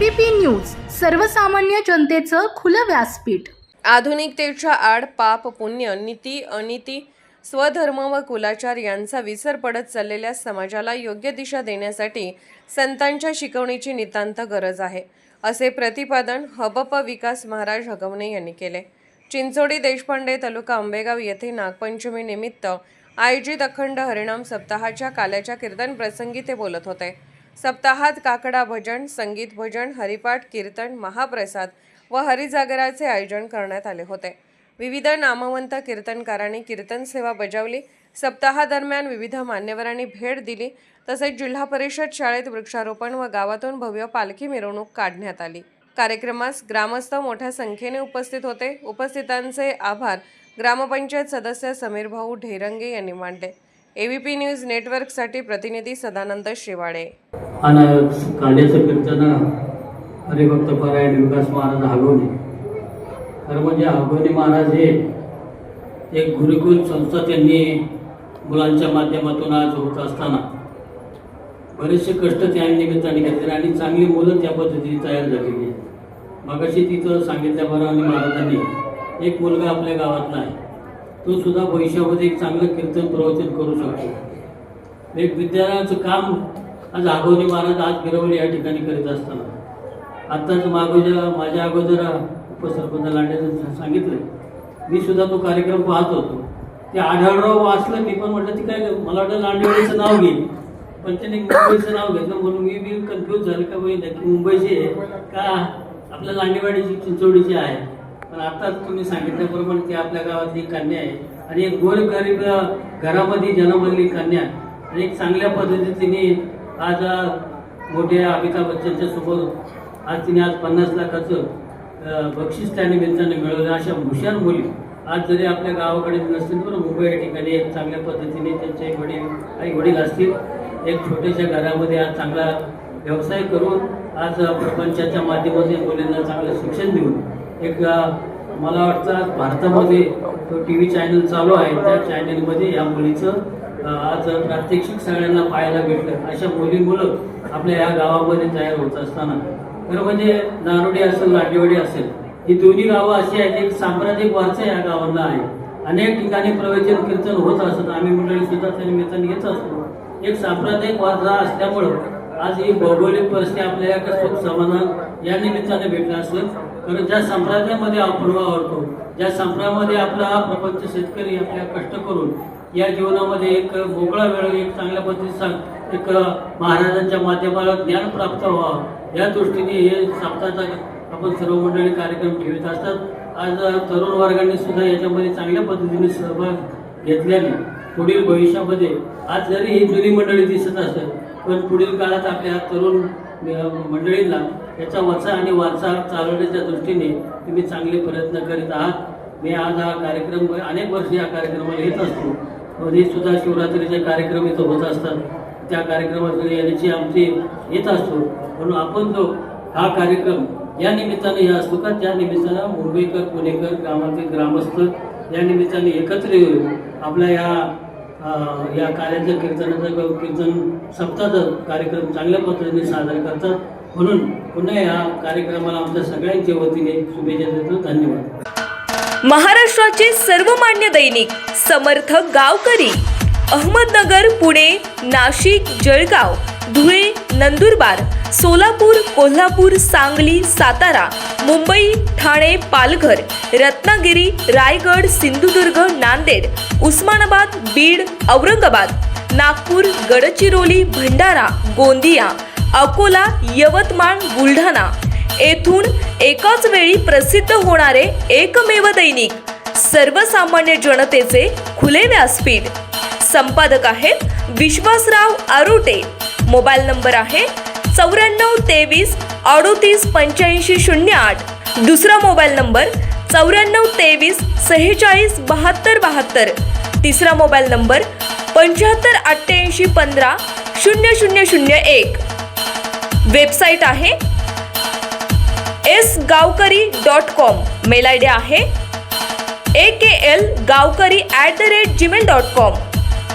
ABP news, सर्वसामान्य जनतेचं खुलं व्यासपीठ। आधुनिकतेच्या आड पाप पुण्य नीती अनीती स्वधर्म व कुलाचार यांचा विसर पडत चाललेल्या समाजाला योग्य दिशा देण्यासाठी संतांच्या शिकवणीची नितांत गरज आहे, असे प्रतिपादन हबप विकास महाराज हगवणे यांनी केले। चिंचोडी देशपांडे तालुका आंबेगाव येथे नागपंचमी निमित्त आयोजित अखंड हरिनाम सप्ताहाच्या काल्याच्या कीर्तन प्रसंगी ते बोलत होते। सप्ताहात काकडा भजन, संगीत भजन, हरिपाठ, कीर्तन, महाप्रसाद व हरिजागराचे आयोजन करण्यात आले होते। विविध नामवंत कीर्तनकारांनी कीर्तन सेवा बजावली। सप्ताहादरम्यान विविध मान्यवरांनी भेट दिली। तसेच जिल्हा परिषद शाळेत वृक्षारोपण व गावातून भव्य पालखी मिरवणूक काढण्यात आली। कार्यक्रमास ग्रामस्थ मोठ्या संख्येने उपस्थित होते। उपस्थितांचे आभार ग्रामपंचायत सदस्य समीर भाऊ ढेरंगे यांनी मानले। ABP न्यूज नेटवर्कसाठी प्रतिनिधी सदानंद शिवाडे। काल्याचं कीर्तन हरिभक्त पारायण विकास महाराज हगवणे। खरं म्हणजे हगवणे महाराज हे एक गुरुकुल संस्था त्यांनी मुलांच्या माध्यमातून आज होत असताना बरेचसे कष्ट त्या निमित्ताने घेतले आणि चांगली मुलं त्या पद्धतीने तयार झालेली आहेत। मगाशी तिथं सांगितल्याप्रमाणे महाराजांनी एक मुलगा आपल्या गावातला आहे, तो सुद्धा भविष्यामध्ये एक चांगलं कीर्तन प्रवचन करू शकतो। एक विद्यालयाचं काम आज हगवणे महाराज आज गिरवली या ठिकाणी करीत असताना आत्ताच माझ्या अगोदर उपसरपंच लांडेंनी सांगितलं, मी सुद्धा तो कार्यक्रम पाहत होतो। ते आढळराव वाचलं, मी पण म्हटलं ती काय, मला वाटतं लांडेवाडीचं नाव घेईल, पण त्याने मुंबईचं नाव घेतलं म्हणून मी कन्फ्यूज झालं का बाई नक्की मुंबईची आहे का आपल्या लांडेवाडीची चिंचोडीची आहे। पण आताच तुम्ही सांगितल्याप्रमाणे ती आपल्या गावातली कन्या आहे आणि एक गोरगरीब घरामध्ये जन्मलेली कन्या आणि एक चांगल्या पद्धतीने आज मोठ्या अमिताभ बच्चनच्या सोबत आज तिने आज 50 लाखाचं बक्षीस त्या निमित्ताने मिळवलं। अशा हुशार मुली आज जरी आपल्या गावाकडे नसतील तर मुंबई या ठिकाणी एक चांगल्या पद्धतीने त्यांचे आई वडील असतील, एक छोट्याशा घरामध्ये आज चांगला व्यवसाय करून आज प्रपंचाच्या माध्यमातून मुलींना चांगलं शिक्षण देऊन एक मला वाटतं भारतामध्ये तो TV चॅनल चालू आहे, त्या चॅनलमध्ये या मुलीचं आज प्रात्यक्षिक सगळ्यांना पाहायला भेटलं। अशा मुलं आपल्या या गावामध्ये तयार होत असताना खरं म्हणजे नारोडी असेल लांडेवाडी असेल, ही दोन्ही गावं अशी आहेत एक सांप्रदायिक वारसा या गावांना आहे। अनेक ठिकाणी प्रवचन कीर्तन होत असत, आम्ही मंडळी सुद्धा त्या निमित्ताने येत असतो। एक सांप्रदायिक वारसा असल्यामुळं आज ही भौगोलिक परिस्थिती आपल्याला सुख समाधान या निमित्ताने भेटलं असेल। कारण ज्या संप्रदायामध्ये आपण वावरतो, ज्या संप्रदायामध्ये आपला हा प्रपंच शेतकरी आपल्या कष्ट करून या जीवनामध्ये एक मोकळा वेळ एक चांगल्या पद्धतीने एक महाराजांच्या माध्यमाला ज्ञान प्राप्त व्हावं या दृष्टीने हे सप्ताहाचा आपण सर्व मंडळी कार्यक्रम ठेवत असतात। आज तरुण वर्गाने सुद्धा याच्यामध्ये चांगल्या पद्धतीने सहभाग घेतल्याने पुढील भविष्यामध्ये आज जरी ही जुनी मंडळी दिसत असेल पण पुढील काळात आपल्या तरुण मंडळींना याचा वचा आणि वारसा चालवण्याच्या दृष्टीने तुम्ही चांगले प्रयत्न करीत आहात। मी आज हा कार्यक्रम अनेक वर्ष या कार्यक्रमाला येत असतो, मध्ये सुद्धा शिवरात्रीचे कार्यक्रम इथं होत असतात, त्या कार्यक्रमात येण्याची आमची येत असतो। म्हणून आपण जो हा कार्यक्रम या निमित्ताने हे असतो का त्या निमित्तानं मुंबईकर पुणेकर गावातील ग्रामस्थ या निमित्ताने एकत्र येऊन आपल्या या कार्याच्या कीर्तन सप्ताहाचा कार्यक्रम चांगल्या पद्धतीने सादर करतात। म्हणून पुन्हा या कार्यक्रमाला आमच्या सगळ्यांच्या वतीने शुभेच्छा देतो। धन्यवाद। महाराष्ट्राचे सर्वमान्य दैनिक समर्थ गावकरी अहमदनगर, पुणे, नाशिक, जळगाव, धुळे, नंदुरबार, सोलापूर, कोल्हापूर, सांगली, सातारा, मुंबई, ठाणे, पालघर, रत्नागिरी, रायगड, सिंधुदुर्ग, नांदेड, उस्मानाबाद, बीड, औरंगाबाद, नागपूर, गडचिरोली, भंडारा, गोंदिया, अकोला, यवतमाळ, बुलढाणा येथून एकाच वेळी प्रसिद्ध होणारे एकमेव दैनिक सर्वसामान्य जनतेचे खुले व्यासपीठ। संपादक आहेत विश्वासराव आरोटे। मोबाईल नंबर आहे 94 23 38 85 08। दुसरा मोबाईल नंबर 94 23 46 72 72। तिसरा मोबाईल नंबर 75 88 15 0001। वेबसाईट आहे sgavkari.com। मेल ID आहे aklgavkari@gmail.com।